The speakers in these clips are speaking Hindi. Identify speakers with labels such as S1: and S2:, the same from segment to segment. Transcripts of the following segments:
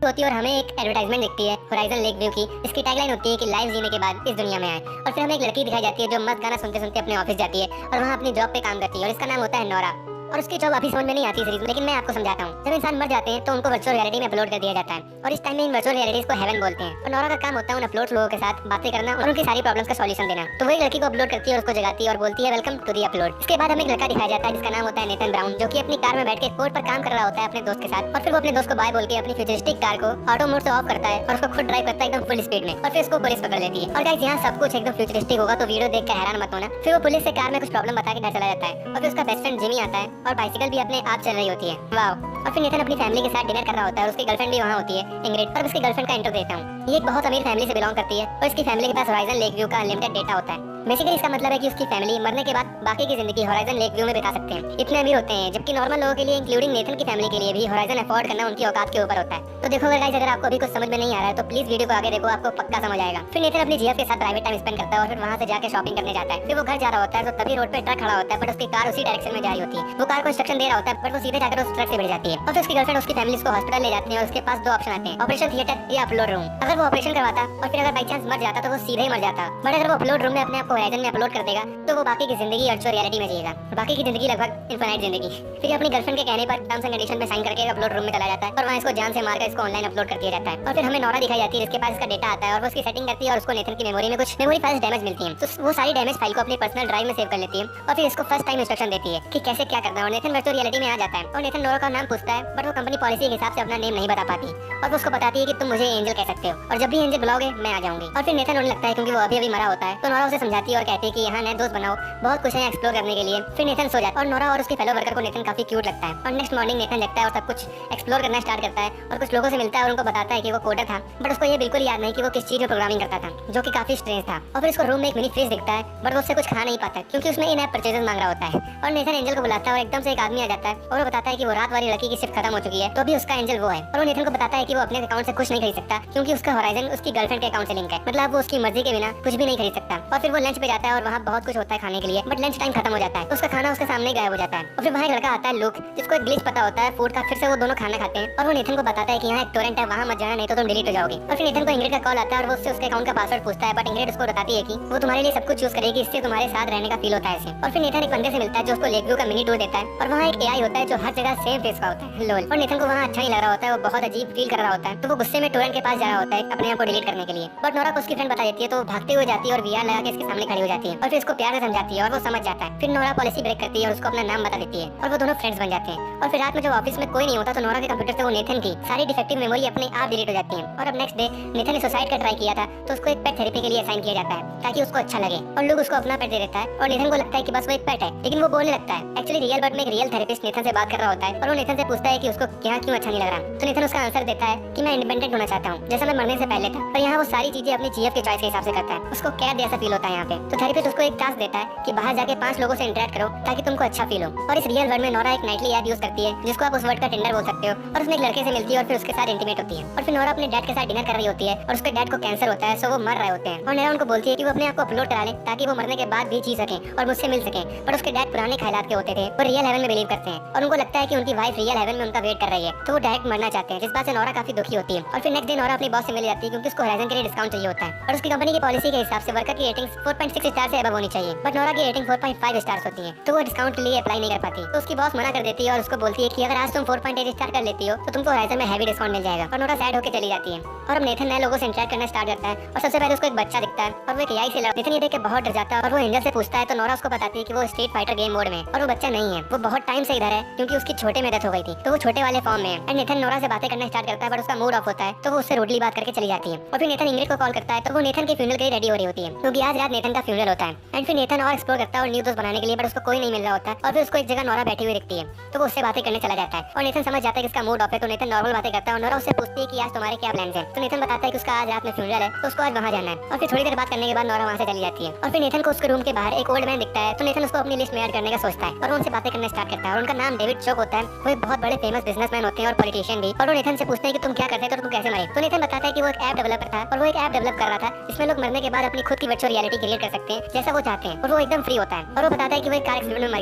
S1: होती है और हमें एक एडवर्टाइजमेंट दिखती है होराइजन लेक व्यू की। इसकी टैगलाइन होती है कि लाइफ जीने के बाद इस दुनिया में आए। और फिर हमें एक लड़की दिखाई जाती है जो मस्त गाना सुनते सुनते अपने ऑफिस जाती है और वहाँ अपनी जॉब पे काम करती है और इसका नाम होता है नोरा। और उसकी जॉब अभी समझ में नहीं आती सीरीज में, लेकिन मैं आपको समझाता हूँ। जब इंसान मर जाते हैं तो उनको वर्चुअल रियलिटी में अपलोड कर दिया जाता है और इस टाइम में इन वर्चुअल रियलिटीज को हेवन बोलते हैं। और नोरा का काम होता है उन अपलोड लोगों के साथ बातें करना और उनकी सारी प्रॉब्लम्स का सॉल्यूशन देना। तो वही लड़की को अपलोड करती है और उसको जगाती है और बोलती है वेलकम टू दी अपलोड। इसके बाद हमें एक लड़का दिखाया जाता है जिसका नाम होता है नेथन ब्राउन, जो कि अपनी कार में बैठ के कोर्ट पर काम कर रहा होता है अपने दोस्त के साथ। और फिर वो अपने दोस्त को बाय बोल के अपनी फ्यूचरिस्टिक कार को ऑटो मोड से ऑफ करता है और उसको खुद ड्राइव करता है एकदम फुल स्पीड में। और फिर उसको पुलिस पकड़ लेती है। और गाइस यहाँ सब कुछ एकदम फ्यूचरिस्टिक होगा तो वीडियो देख कर हैरान मत होना। फिर वो पुलिस से कार में कुछ प्रॉब्लम बता के घर चला जाता है और फिर उसका बेस्ट फ्रेंड जिमी आता है और बाइसिकल भी अपने आप चल रही होती है। वाओ। और फिर नेथन अपनी फैमिली के साथ डिनर कर रहा होता है और उसकी गर्लफ्रेंड भी वहाँ होती है इंग्रिड। और उसकी गर्लफ्रेंड का इंट्रो देता हूँ। ये एक बहुत अमीर फैमिली से बिलोंग करती है और इसकी फैमिली के पास होराइजन लेक व्यू का अनलिमिटेड डेटा होता है। बेसिकली इसका मतलब है कि उसकी फैमिली मरने के बाद बाकी की जिंदगी होराइजन लेक व्यू में बिता सकते हैं। इतने अमीर होते हैं, जबकि नॉर्मल लोगों के लिए इंक्लूडिंग नेथन की फैमिली के लिए भी होराइजन अफोर्ड करना उनकी औकात के ऊपर होता है। तो देखो गाइस, अगर आपको अभी कुछ समझ में नहीं आ रहा है तो प्लीज वीडियो को आगे देखो, आपको पक्का समझ आएगा। फिर नेथन अपनी जीएफ के साथ प्राइवेट टाइम स्पेंड करता है और फिर वहां से जाके शॉपिंग करने जाता है। फिर वो घर जा रहा होता है तो तभी रोड पे ट्रक खड़ा होता है, बट उसकी कार उसी डायरेक्शन में जा रही होती है। वो कार को इंस्ट्रक्शन दे रहा होता है बट वो सीधे जाकर उस ट्रक से भिड़ जाती है। और फिर उसकी गर्लफ्रेंड उसकी फैमिली को हॉस्पिटल ले जाती है और उसके पास दो ऑप्शन आते हैं, ऑपरेशन थिएटर या अपलोड रूम। अगर वो ऑपरेशन करवाता और फिर अगर बाई चांस मर जाता तो वो सीधे ही मर जाता, बट अगर वो अपलोड रूम में अपने आप को होराइजन में अपलोड कर देगा तो वो बाकी की जिंदगी वर्चुअल रियलिटी में जिएगा। बाकी की जिंदगी लगभग इनफाइनाइट जिंदगी। फिर अपनी गर्लफ्रेंड के कहने पर टर्म्स एंड कंडीशन पे साइन करके अपलोड रूम में चला जाता है और वहां इसको जान से मारकर इसको ऑनलाइन अपलोड कर दिया जाता है। और फिर हमें नोरा दिखाई जाती है जिसके पास इसका डेटा आता है और वो उसकी सेटिंग करती है और उसको नेथन की मेमोरी में कुछ मेमोरी फाइल्स डैमेज मिलती हैं। तो वो सारी डैमेज फाइल को अपनी पर्सनल ड्राइव में सेव कर लेती है और फिर इसको फर्स्ट टाइम इंस्ट्रक्शन देती है कि कैसे क्या करना है। और नेथन वर्चुअल रियलिटी में आ जाता है और नेथन नोरा का नाम पूछता है बट वो कंपनी पॉलिसी के हिसाब से अपना नेम नहीं बता पाती और वो उसको बताती है कि तुम मुझे एंजल कह सकते हो और जब भी एंजल बुलाओगे मैं आ जाऊंगी। और फिर नेथन रोने लगता है क्योंकि वो अभी मरा होता है। तो नोरा उसे समझाती है और कहती है कि यहाँ नए दोस्त बनाओ, बहुत कुछ है एक्सप्लोर करने के लिए। फिर नेथन सो जाता है और नोरा और उसके फेलो वर्कर को नेथन काफी क्यूट लगता है। और नेक्स्ट मॉर्निंग नेथन जगता है और सब कुछ एक्सप्लोर करना स्टार्ट करता है और कुछ लोगों से मिलता है और उनको बताता है कि वो कोडर था, बट उसको ये बिल्कुल याद नहीं कि वो किस चीज में प्रोग्रामिंग करता था, जो कि काफी स्ट्रेंज था। और फिर उसको रूम में एक मिनी फ्रिज दिखता है बट वो उससे कुछ खा नहीं पाता क्योंकि उसमें इन ऐप परचेजेस मांग रहा होता है। और नेथन एंजल को बुलाता है और एकदम से एक आदमी आ जाता है और वो बताता है कि वो रात वाली लड़की की शिफ्ट खत्म हो चुकी है तो भी उसका एंजल वो है। और वो नेथन को बताता है कि वो अपने अकाउंट से कुछ नहीं खरीद सकता क्योंकि उसका होराइजन उसकी गर्लफ्रेंड के अकाउंट से लिंक है, मतलब वो उसकी मर्जी के बिना कुछ भी नहीं खरीद सकता। और फिर वो लंच पे जाता है और वहाँ बहुत कुछ होता है खाने के लिए, बट लंच टाइम खत्म हो जाता है तो उसका खाना उसके सामने गायब हो जाता है। और फिर वहाँ एक लड़का आता है लुक, जिसको एक ग्लिच पता होता है फूड का। फिर से वो दोनों खाना खाते हैं और वो नेथन को बताता है कि यहाँ एक टोरेंट है, वहाँ मत जाना नहीं तो तुम डिलीट हो जाओगे। और फिर नेथन को इंग्रिड का कॉल आता है और वो उससे उसके अकाउंट का पासवर्ड पूछता है, बट इंग्रिड उसको बताती है कि वो तुम्हारे लिए सब कुछ चूज करेगी, इससे तुम्हारे साथ रहने का फील होता है इसे। और फिर नेथन एक बंदे से मिलता है जो उसको लेक व्यू का मिनी टूर देता है और वहाँ एक एआई होता है जो हर जगह सेम फेस का होता है, लोल। और नेथन को वहाँ अच्छा नहीं लग रहा होता है, वो बहुत अजीब फील कर रहा होता है तो वो गुस्से में टोरेंट के पास जा रहा होता है अपने आप को डिलीट करने के लिए। बट नोरा को उसकी फ्रेंड बता देती है तो वो भागते हुए जाती है और वीआर लगा के इसके सामने खड़ी हो जाती है और फिर इसको प्यार से समझाती है और वो समझ जाता है। फिर नोरा पॉलिसी ब्रेक करती है और उसको अपना नाम बता देती है और वो दोनों फ्रेंड्स बन जाते हैं। और फिर रात में जब ऑफिस में कोई नहीं होता तो नोरा के कंप्यूटर से वो नेथन की सारी डिफेक्टिव मेमोरी अपने आप डिलीट हो जाती है। और अब नेक्स्ट डे नेथन ने सुसाइड का ट्राई किया था तो उसको एक पेट थेरेपी के लिए असाइन किया जाता है ताकि उसको अच्छा लगे और लोग उसको अपना पेट दे देता है। और नेथन को लगता है कि बस वो एक पेट है, लेकिन वो बोलने लगता है एक्चुअली रियल बट में एक रियल थेरेपिस्ट नेथन से बात कर रहा होता है और वो नेथन से पूछता है कि उसको यहाँ क्यों अच्छा नहीं लग रहा। तो नेथन उसका आंसर देता है कि मैं इंडिपेंडेंट होना चाहता हूँ जैसा मैं मरने से पहले था। और यहाँ वो सारी चीजें अपनी जीएफ के चॉइस के हिसाब से करता है, उसको कैद जैसा फील होता है यहाँ पे। तो थेरेपिस्ट उसको एक टास्क देता है कि बाहर जाके 5 लोगों से इंटरेक्ट करो ताकि तुमको अच्छा फील हो। और इस रियल वर्ल्ड में नोरा एक नाइटली ऐप यूज करती है जिसको आप उस वर्ड का टिंडर बोल सकते हो। और उसमें एक लड़के से मिलती है और फिर उसके साथ इंटीमेट होती है। और फिर नोरा अपने डैड के साथ डिनर कर रही होती है और उसके डैड को कैंसर होता है सो वो मर रहे होते हैं। और नोरा उनको बोलती है कि वो अपने आप को अपलोड करा ले ताकि वो मरने के बाद भी जी सके और मुझसे मिल सके। पर उसके डैड पुराने ख्यालात के होते थे, वो रियल हेवन में बिलीव करते हैं और उनको लगता है कि उनकी वाइफ रियल हेवन में उनका वेट कर रही है तो वो डायरेक्ट मरना चाहते हैं, जिस बात से नोरा काफी दुखी होती है। और फिर नेक्स्ट डे नोरा अपनी बॉस से मिल जाती है क्योंकि उसको होराइजन के लिए डिस्काउंट चाहिए होता है और उसकी कंपनी की पॉलिसी के हिसाब से वर्कर की रेटिंग 4.6 स्टार से अबव होनी चाहिए, बट नोरा की रेटिंग 4.5 स्टार्स होती है तो वो डिस्काउंट के लिए अप्लाई नहीं कर पाती। तो उसकी बॉस मना कर देती है और उसको बोलती है कि अगर आज तुम 4.8 स्टार कर लेती हो तो तुमको होराइजन में हैवी डिस्काउंट मिल जाएगा। और नोरा सैड होकर चली जाती है। और अब नेथन नए लोगों से इंटरेक्ट करना स्टार्ट करता है और सबसे पहले उसको एक बच्चा दिखता है और वो एक एआई से नेथन ये देख के बहुत डर जाता है और वो एंजल से पूछता है तो नोरा उसको बताती है कि वो स्ट्रीट फाइटर गेम मोड में और वो बच्चा नहीं है, वो बहुत टाइम से इधर है क्योंकि उसकी छोटे में डेथ हो गई थी तो वो छोटे वाले फॉर्म में है। एंड नेथन नोरा से बातें करना स्टार्ट करता है बट उसका मूड ऑफ होता है तो वो उससे रूडली बात करके चली जाती है। और फिर नेथन इंग्रिड को कॉल करता है तो वो नेथन के फ्यूनरल के लिए रेडी हो रही होती है क्योंकि आज रात नेथन का फ्यूनरल होता है। एंड फिर नेथन और एक्सप्लोर करता है और न्यू दोस्त बनाने के लिए, बट उसको कोई नहीं मिल रहा होता है। और फिर उसको एक जगह नोरा बैठी हुई दिखती है तो वो उससे बातें करने चला जाता है और नेथन समझ जाता है कि इसका मूड ऑफ है तो नेथन नॉर्मल बातें करता है और नोरा उससे पूछती है कि आज तुम्हारे क्या प्लान्स हैं। तो नेथन बताता है कि उसका आज रात में फ्यूनरल है तो उसको आज वहाँ जाना है। और फिर थोड़ी देर बात करने के बाद नोरा वहाँ से चली जाती है। और फिर नेथन को उसके रूम के बाहर एक ओल्ड मैन दिखता है तो नेथन उसको अपनी लिस्ट में ऐड करने का सोचता है और वो उनसे बातें करना स्टार्ट करता है। और उनका नाम डेविड चोक होता है, वो एक बहुत बड़े फेमस बिजनेसमैन होते हैं और पॉलिटिशियन भी। और वो नेथन से पूछते हैं कि तुम क्या करते थे और तुम कैसे मरे। तो नेथन बताता है कि वो एक ऐप डेवलपर था और वो एक ऐप डेवलप कर रहा था जिसमें लोग मरने के बाद अपनी खुद की वर्चुअल रियलिटी क्रिएट कर सकते हैं जैसा वो चाहते हैं और वो एकदम फ्री होता है। होता है और वो बताता है कि वो एक कार एक्सीडेंट में मर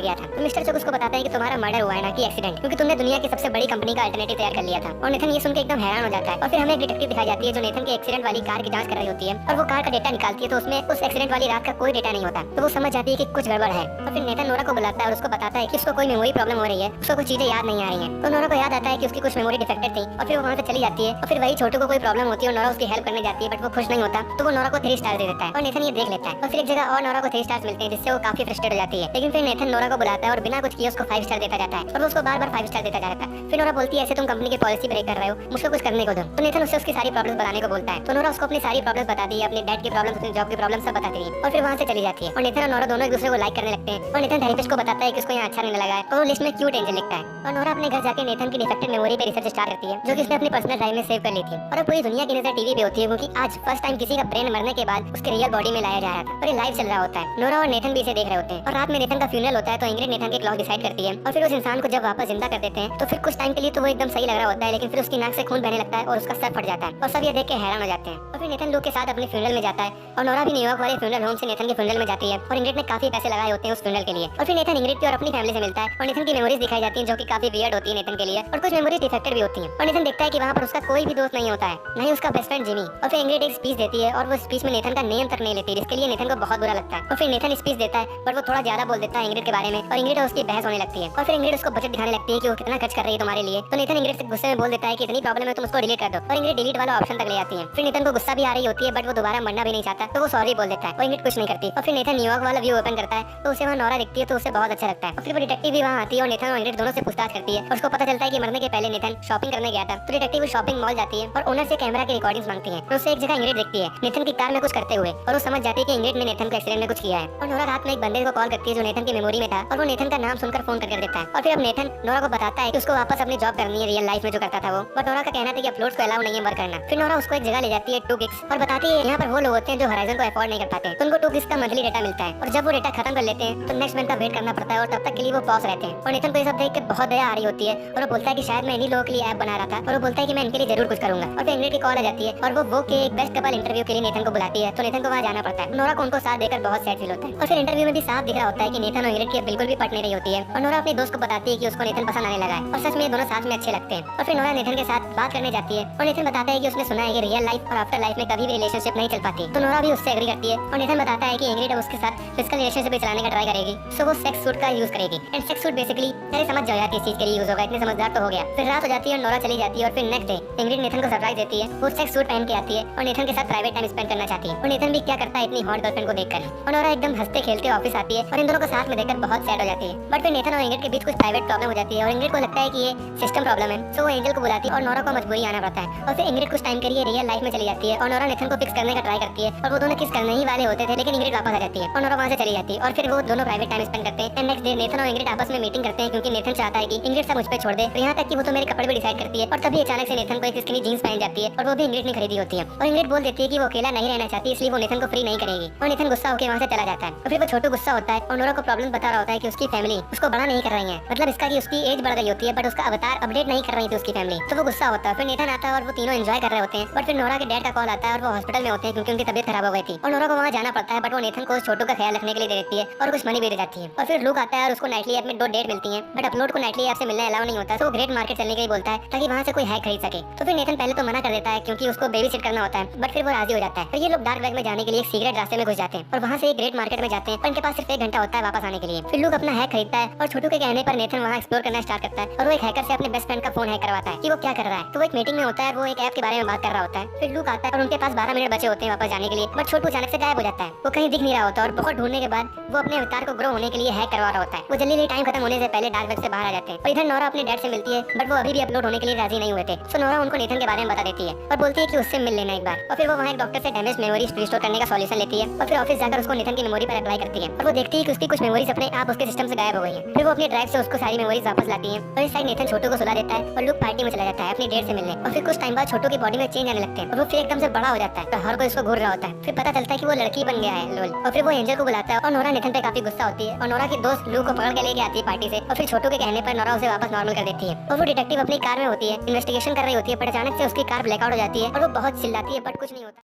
S1: गया था। तो मिस्टर चुक उसको बताता है कि तुम्हारा मर्डर हुआ है ना कि एक्सीडेंट, क्योंकि तुमने दुनिया की सबसे बड़ी कंपनी का अल्टरनेटिव तैयार कर लिया था। और नेथन ये सुनकर एकदम हैरान हो जाता है। और फिर हमें एक डिटेक्टिव दिखाई जाती है जो नेथन के एक्सीडेंट वाली कार की जांच कर रही होती है और वो कार का डेटा निकालती है, तो उसमें उस एक्सीडेंट वाली रात का कोई डेटा नहीं होता। तो वो समझ जाती है कि कुछ गड़बड़ है। और फिर नेथन नोरा को बुलाता है और उसको बताता है कि उसको कोई मेमोरी प्रॉब्लम हो रही है, उसको कुछ चीजें याद नहीं आ रही हैं। तो नोरा को याद आता है कि उसकी कुछ मेमोरी डिफेक्टेड थी और फिर वो वहाँ से चली जाती है। और फिर वही छोटू को कोई प्रॉब्लम होती है और नोरा उसकी हेल्प करने जाती है, बट वो खुश नहीं होता। तो वो नोरा को 3 स्टार दे देता है और नेथन ये देख लेता है। और फिर एक जगह और नोरा को 3 स्टार मिलते हैं, जिससे वो काफी फ्रस्ट्रेट हो जाती है। लेकिन फिर नेथन नोरा को बुलाता है और बिना कुछ किए उसको 5 स्टार देता जाता है और वो उसको बार बार 5 स्टार देता जाता है। फिर नोरा बोलती है ऐसे तुम कंपनी की पॉलिसी ब्रेक कर रहे हो, मुझको कुछ करने को दो। तो नेथन उससे उसकी सारी प्रॉब्लम्स बताने को बोलता है। तो नोरा उसको अपनी सारी प्रॉब्लम्स बताती है, अपने डैड की प्रॉब्लम्स, अपनी जॉब की प्रॉब्लम्स सब बताती है और फिर वहाँ से चली जाती है। और नेथन और नोरा दोनों एक दूसरे को लाइक करने लगते हैं और नेथन थेरेपिस्ट को बताता है कि उसको यहाँ अच्छा नहीं लगा है और वो लिस्ट में क्यूट एंजल लिखता है। और नोरा अपने घर जाके नेथन की डिफेक्टेड मेमोरी पे रिसर्च स्टार्ट करती है, जो कि उसने अपनी पर्सनल ड्राइव में सेव कर ली थी। और अब पूरी दुनिया की नजर टीवी पे होती है, क्योंकि आज फर्स्ट टाइम किसी का ब्रेन मरने के बाद उसके रियल बॉडी में लाया जा रहा था और ये लाइव चल रहा होता है। नोरा और नेथन भी इसे देख रहे होते हैं। और रात में नेथन का फ्यूनरल होता है, तो इंग्रिड नेथन के क्लॉक डिसाइड करती है और फिर उस इंसान को जब वापस जिंदा कर देते हैं तो फिर कुछ टाइम के लिए तो वो एकदम सही लग रहा होता है, लेकिन फिर उसकी नाक से खून बहने लगता है और उसका सर फट जाता है और सब ये देख के हैरान हो जाते हैं। और फिर नेथन लुक के साथ अपने फ्यूनरल में जाता है और नोरा भी न्यूयॉर्क वाले फ्यूनरल होम से नेथन के फ्यूनरल में जाती है और इंग्रिड ने काफी पैसे लगाए होते हैं उस फ्यूनरल के लिए। और फिर नेथन इंग्रिड की और अपनी फैमिली से मिलता है और नेथन की मेमोरीज दिखाई जाती हैं, जो कि काफी वियर्ड होती है नेथन के लिए, और कुछ मेमोरीज डिफेक्टेड भी होती हैं। और नेथन देखता है कि वहाँ पर उसका कोई भी दोस्त नहीं होता है, न ही उसका बेस्ट फ्रेंड जिमी। और फिर इंग्रिड एक स्पीच देती है और वो स्पीच में नेथन का नेम तक नहीं लेती, जिसके लिए नेथन को बहुत बुरा लगता है। और फिर नेथन स्पीच देता है बट वो थोड़ा ज्यादा बोल देता है इंग्रिड के बारे में और इंग्रिड और उसकी बहस होने लगती है। और फिर इंग्रिड उसको बजट दिखाने लगती है कि वो कितना खर्च कर रही है तुम्हारे लिए। तो नेथन इंग्रिड से गुस्से में बोल देता है कि इतनी प्रॉब्लम है तुम उसको डिलीट कर दो, और इंग्रिड डिलीट वाला ऑप्शन तक ले आती है। फिर नेथन को गुस्सा भी आ रही होती है, बट वो दोबारा मरना भी नहीं चाहता, तो वो सॉरी बोल देता है और इंग्रिड कुछ नहीं करती। और फिर नेथन न्यूयॉर्क वाला व्यू ओपन करता है, तो उसे वहाँ नोरा दिखती है, तो उसे बहुत अच्छा लगता है। और फिर वो डिटेक्टिव भी वहाँ आती है और नेथन और इंग्रिड दोनों से पूछताछ करती है और उसको पता चलता है कि मरने के पहले नेथन शॉपिंग करने गया था। तो डिटेक्टिव शॉपिंग मॉल जाती है और ओनर से कैमरा की रिकॉर्डिंग्स मांगती है। तो उससे एक जगह इंग्रिड दिखती है नेथन की कार में कुछ करते हुए, और वो समझ जाती है कि इंग्रिड ने नेथन को एक्सीडेंट में कुछ किया है। और नोरा रात में एक बंदे को कॉल करती है जो नेथन की मेमोरी में था, और वो नेथन का नाम सुनकर फोन कर देता है। और फिर अब नेथन नोरा को बताता है कि उसको वापस अपनी जॉब करनी है रियल लाइफ में जो करता था वो, बट नोरा का कहना था कि अपलोड्स को अलाउ नहीं है वर्क करना। फिर नोरा उसको एक जगह ले जाती है 2 गिग्स और बताती है यहाँ पर वो लोग होते हैं जो होराइजन को अफोर्ड नहीं कर पाते, तो उनको 2 गिग्स का मंथली डेटा मिलता है और जब वो डेटा खत्म कर लेते हैं तो नेक्स्ट मंथ का वेट करना पड़ता है और तब तक के लिए वो पॉज रहते हैं। और नेथन को ये सब देख के बहुत दया आ रही होती है और वो बोलता है कि शायद मैं इन्हीं लोगों के लिए ऐप बना रहा था, और वो बोलता है कि मैं इनके लिए जरूर कुछ करूंगा। और फिर इंग्रिड की कॉल आ जाती है और वो के एक बेस्ट कपल इंटरव्यू के लिए नेथन को बुलाती है, तो नेथन को वहाँ जाना पड़ता है। नोरा को उनको साथ देकर बहुत सैड फील होता है। और फिर इंटरव्यू में भी साफ दिख रहा होता है कि नेथन और इंग्रिड की बिल्कुल भी पट नहीं रही होती है, और नोरा अपने दोस्त को बताती है कि उसको नेथन पसंद आने लगा है और सच में दोनों साथ में अच्छे लगते हैं। और फिर नोरा नेथन के साथ बात करने जाती है और नेथन बताता है कि उसने सुना है कि रियल लाइफ और आफ्टर लाइफ में कभी भी रिलेशनशिप नहीं चल पाती, तो नोरा भी उससे एग्री करती है। और नेथन बताता है कि इंग्रिड अब उसके साथ फिजिकल रिलेशनशिप भी चलाने का ट्राई करेगी, सो वो सेक्स सूट का यूज करेगी। एंड सेक्स सूट बेसिकली पहले समझ जाओ यार किस चीज के लिए यूज होगा, इतने समझदार तो हो गया। फिर रात हो जाती है और नोरा चली जाती है और फिर नेक्स्ट डे इंग्रिड नेथन को सरप्राइज देती है, वो सेक्स सूट पहन के आती है और नेथन के साथ प्राइवेट टाइम स्पेंड करना चाहती है। और नेथन भी क्या करता है इतनी हॉट गर्लफ्रेंड को देखकर, और नोरा एकदम हंसते खेलते ऑफिस आती है और इन दोनों को साथ में देखकर बहुत सैड हो जाती है। बट फिर नेथन और इंग्रिड के बीच कुछ प्राइवेट प्रॉब्लम हो जाती है और इंग्रिड को लगता है कि ये सिस्टम प्रॉब्लम है, सो वो एंजल को बुलाती है और नोरा को मजबूरी आना पड़ता है। और फिर इंग्रिड कुछ टाइम के लिए रियल लाइफ में चली जाती है और नोरा नेथन को फिक्स करने का ट्राई करती है और वो दोनों किस करने ही वाले होते थे, लेकिन इंग्रिड वापस आ जाती है और नोरा वहाँ से चली जाती है और फिर वो दोनों प्राइवेट टाइम स्पेंड करते हैं। एंड नेक्स्ट डे नेथन और इंग्रिड आपस में मीटिंग करते हैं, क्योंकि नेथन चाहता है कि इंग्रिड सब मुझ पे छोड़ दे, और यहाँ तक कि वो तो मेरे कपड़े भी डिसाइड करती है। और तभी अचानक से नेथन को एक स्किनी जीन्स पहन जाती है और वो भी इंग्रिड ने खरीदी होती है। और इंग्रिड बोल देती है कि वो अकेला नहीं रहना चाहती, इसलिए वो नेथन को फ्री नहीं करेगी। और नेथन गुस्सा होकर वहाँ से चला जाता है। और फिर वो छोटू गुस्सा होता है और नोरा को प्रॉब्लम बता रहा होता है कि उसकी फैमिली उसको बड़ा नहीं कर रही है, मतलब इसका कि उसकी एज बढ़ गई होती है बट उसका अवतार अपडेट नहीं कर रही थी उसकी फैमिली, तो वो गुस्सा होता है। फिर नेथन आता है और वो तीनों एंजॉय कर रहे होते हैं, बट फिर नोरा के डैड का कॉल आता है और वो हॉस्पिटल में होते हैं क्योंकि उनकी तबीयत खराब हो गई थी और नोरा को वहाँ जाना पड़ता है, बट वो नेथन को छोटू का ख्याल रखने के लिए दे देती है और कुछ मनी भी दे जाती है। और फिर लुक आता है और उसको नाइटली ऐप में 2 डेट मिलती है, बट अपलोड को नाइटली ऐप से मिलने अलाउ नहीं होता, तो वो ग्रेट मार्केट चलने के लिए बोलता है ताकि वहाँ से कोई हैक खरीद सके। तो फिर नेथन पहले तो मना कर देता है क्योंकि उसको बेबी सिट करना होता है, बट फिर वो राजी हो जाता है। तो ये लोग डार्क वेब में जाने के लिए एक सीक्रेट रास्ते में घुस जाते हैं और वहाँ से एक ग्रेट मार्केट में जाते हैं, पर इनके पास सिर्फ 1 घंटा होता है वापस आने के लिए। फिर लुक अपना हैक खरीदता है और छोटू के कहने पर नेथन वहाँ एक्सप्लोर करना स्टार्ट करता है और वो एक हैकर से अपने बेस्ट फ्रेंड का फोन हैक करवाता है कि वो क्या कर रहा है। तो वो एक मीटिंग में होता है, वो एक ऐप के बारे में बात कर रहा होता है। फिर लुक आता है और उनके पास 12 मिनट बचे होते हैं वापस जाने के लिए, बट छोटू अचानक से गायब हो जाता है, वो कहीं दिख नहीं रहा होता और बहुत ढूंढने के बाद वो अपने अवतार को ग्रो होने के लिए हैक करवा रहा होता है। वो जल्दी टाइम खत्म होने से पहले डार्क वेब से बाहर आ जाते हैं। और इधर नोरा अपने डैड से मिलती है, बट वो अभी भी अपलोड होने के लिए राजी नहीं हुए थे, सो नोरा उनको नेथन के बारे में बता देती है और बोलती है कि उससे मिल लेना एक बार। और फिर वो वहाँ एक डॉक्टर से डैमेज मेमोरीज रिस्टोर करने का सॉल्यूशन लेती है और फिर ऑफिस जाकर उसको नेथन की मेमोरी पर अप्लाई करती है और वो देखती है कि उसकी कुछ मेमोरीज अपने आप उसके सिस्टम से गायब हो गई है। फिर वो अपनी ड्राइव से उसको सारी मेमोरीज वापस लाती है और इस साइड नेथन छोटू को सुला देता है और लुक पार्टी में चला जाता है अपनी डेट से मिलने। और फिर कुछ टाइम बाद छोटू की बॉडी में चेंज आने लगते हैं और वो फिर एकदम से बड़ा हो जाता है, तो हर कोई उसको घूर रहा होता है। फिर पता चलता है कि वो लड़की बन गया है लोल। और फिर वो एंजल को बुलाता है और नोरा नेथन पे काफी गुस्सा होती है और नोरा की दोस्त लू को पकड़ के लेके आती है पार्टी से। और फिर छोटू के कहने पर नोरा उसे वापस नॉर्मल कर देती है और वो डिटेक्टिव अपनी कार में होती है, इन्वेस्टिगेशन कर रही होती है, पर अचानक से उसकी कार ब्लैकआउट हो जाती है और वो बहुत चिल्लाती है, बट कुछ नहीं होता।